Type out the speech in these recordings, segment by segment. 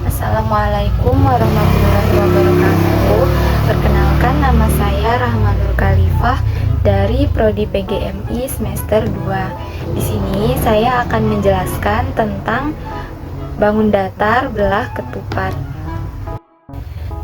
Assalamualaikum warahmatullahi wabarakatuh. Perkenalkan, nama saya Rahma Nur Khalifah dari Prodi PGMI semester 2. Di sini saya akan menjelaskan tentang bangun datar belah ketupat.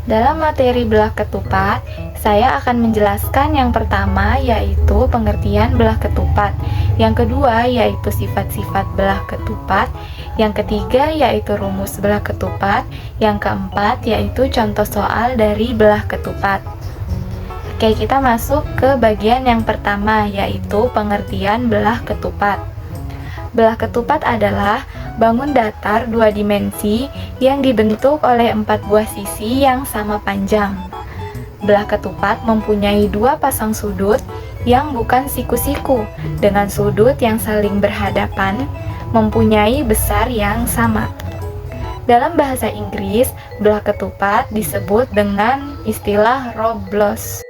Dalam materi belah ketupat, saya akan menjelaskan yang pertama yaitu pengertian belah ketupat, yang kedua yaitu sifat-sifat belah ketupat, yang ketiga yaitu rumus belah ketupat, yang keempat yaitu contoh soal dari belah ketupat. Oke, kita masuk ke bagian yang pertama yaitu pengertian belah ketupat. Belah ketupat adalah bangun datar dua dimensi yang dibentuk oleh 4 buah sisi yang sama panjang. Belah ketupat mempunyai 2 pasang sudut yang bukan siku-siku dengan sudut yang saling berhadapan, mempunyai besar yang sama. Dalam bahasa Inggris, belah ketupat disebut dengan istilah Roblos.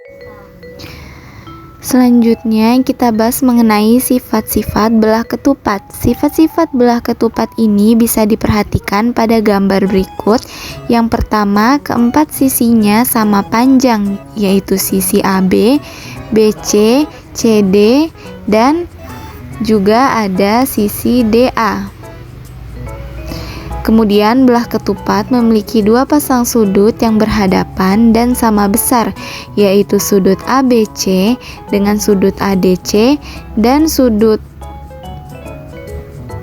Selanjutnya kita bahas mengenai sifat-sifat belah ketupat. Sifat-sifat belah ketupat ini bisa diperhatikan pada gambar berikut. Yang pertama, keempat sisinya sama panjang, yaitu sisi AB, BC, CD, dan juga ada sisi DA. Kemudian belah ketupat memiliki 2 pasang sudut yang berhadapan dan sama besar, yaitu sudut ABC dengan sudut ADC dan sudut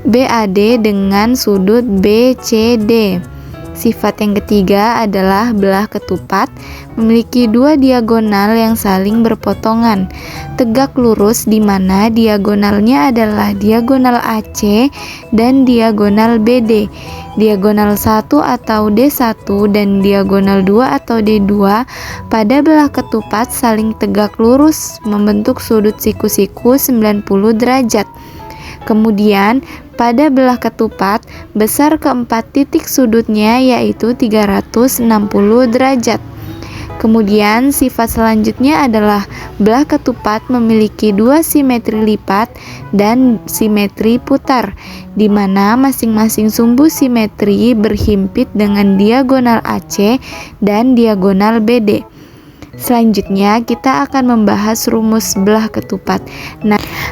BAD dengan sudut BCD. Sifat yang ketiga adalah belah ketupat memiliki 2 diagonal yang saling berpotongan, tegak lurus di mana diagonalnya adalah diagonal AC dan diagonal BD. Diagonal 1 atau D1 dan diagonal 2 atau D2 pada belah ketupat saling tegak lurus membentuk sudut siku-siku 90 derajat. Kemudian pada belah ketupat besar keempat titik sudutnya yaitu 360 derajat. Kemudian sifat selanjutnya adalah belah ketupat memiliki 2 simetri lipat dan simetri putar, di mana masing-masing sumbu simetri berhimpit dengan diagonal AC dan diagonal BD. Selanjutnya kita akan membahas rumus belah ketupat.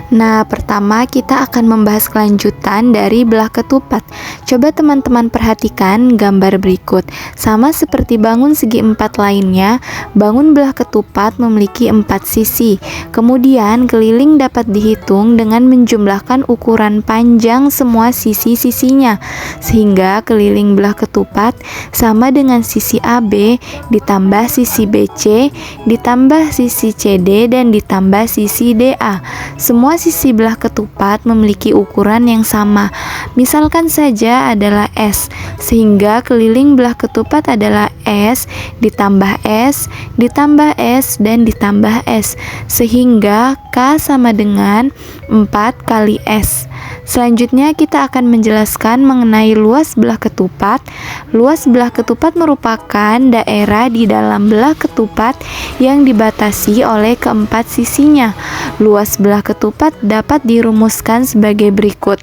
Nah, pertama kita akan membahas kelanjutan dari belah ketupat. Coba teman-teman perhatikan gambar berikut. Sama seperti bangun segi 4 lainnya, bangun belah ketupat memiliki 4 sisi. Kemudian keliling dapat dihitung dengan menjumlahkan ukuran panjang semua sisi-sisinya, sehingga keliling belah ketupat sama dengan sisi AB ditambah sisi BC ditambah sisi CD dan ditambah sisi DA. Semua sisi belah ketupat memiliki ukuran yang sama. Misalkan saja adalah S, sehingga keliling belah ketupat adalah S ditambah S ditambah S dan ditambah S, sehingga K sama dengan 4 kali S. Selanjutnya kita akan menjelaskan mengenai luas belah ketupat. Luas belah ketupat merupakan daerah di dalam belah ketupat yang dibatasi oleh keempat sisinya. Luas belah ketupat dapat dirumuskan sebagai berikut.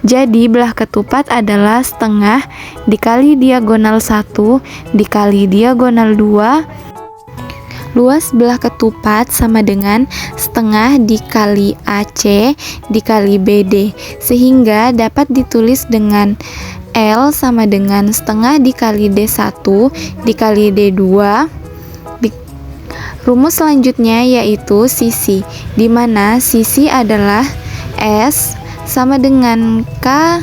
Jadi belah ketupat adalah setengah dikali diagonal 1 dikali diagonal 2. Luas belah ketupat sama dengan setengah dikali AC dikali BD, sehingga dapat ditulis dengan L sama dengan setengah dikali D1 dikali D2. Rumus selanjutnya yaitu sisi, di mana sisi adalah S sama dengan K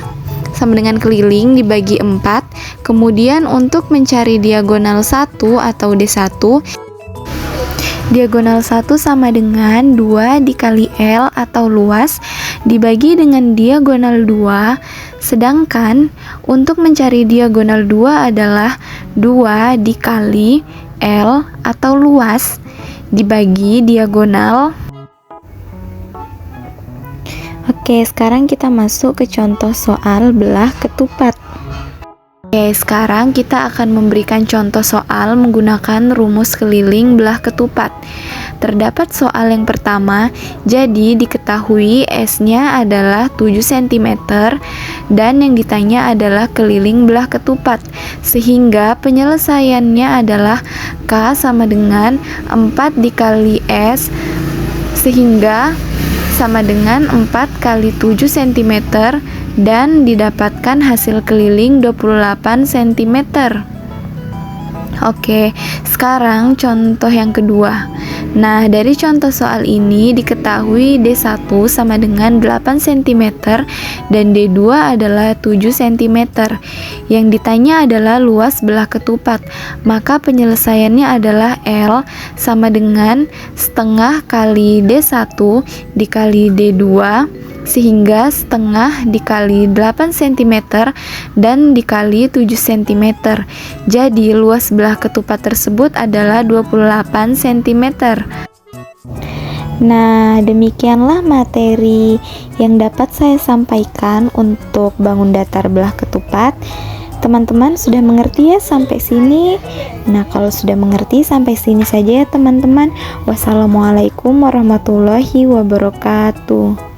sama dengan keliling dibagi 4. Kemudian untuk mencari diagonal 1 atau D1, diagonal 1 sama dengan 2 dikali L atau luas dibagi dengan diagonal 2, sedangkan untuk mencari diagonal 2 adalah 2 dikali L atau luas dibagi diagonal. Oke, sekarang kita masuk ke contoh soal belah ketupat. Oke, sekarang kita akan memberikan contoh soal menggunakan rumus keliling belah ketupat. terdapat soal yang pertama, jadi diketahui S-nya adalah 7 cm dan yang ditanya adalah keliling belah ketupat, sehingga penyelesaiannya adalah K sama dengan 4 dikali S, sehingga sama dengan 4 kali 7 cm dan didapatkan hasil keliling 28 cm. Oke, sekarang contoh yang kedua. Nah, dari contoh soal ini diketahui D1 sama dengan 8 cm dan D2 adalah 7 cm. Yang ditanya adalah luas belah ketupat. Maka penyelesaiannya adalah L sama dengan setengah kali D1 dikali D2, sehingga setengah dikali 8 cm dan dikali 7 cm. Jadi luas belah ketupat tersebut adalah 28 cm. Nah, demikianlah materi yang dapat saya sampaikan untuk bangun datar belah ketupat. Teman-teman sudah mengerti ya sampai sini? Nah, kalau sudah mengerti sampai sini saja ya teman-teman. Wassalamualaikum warahmatullahi wabarakatuh.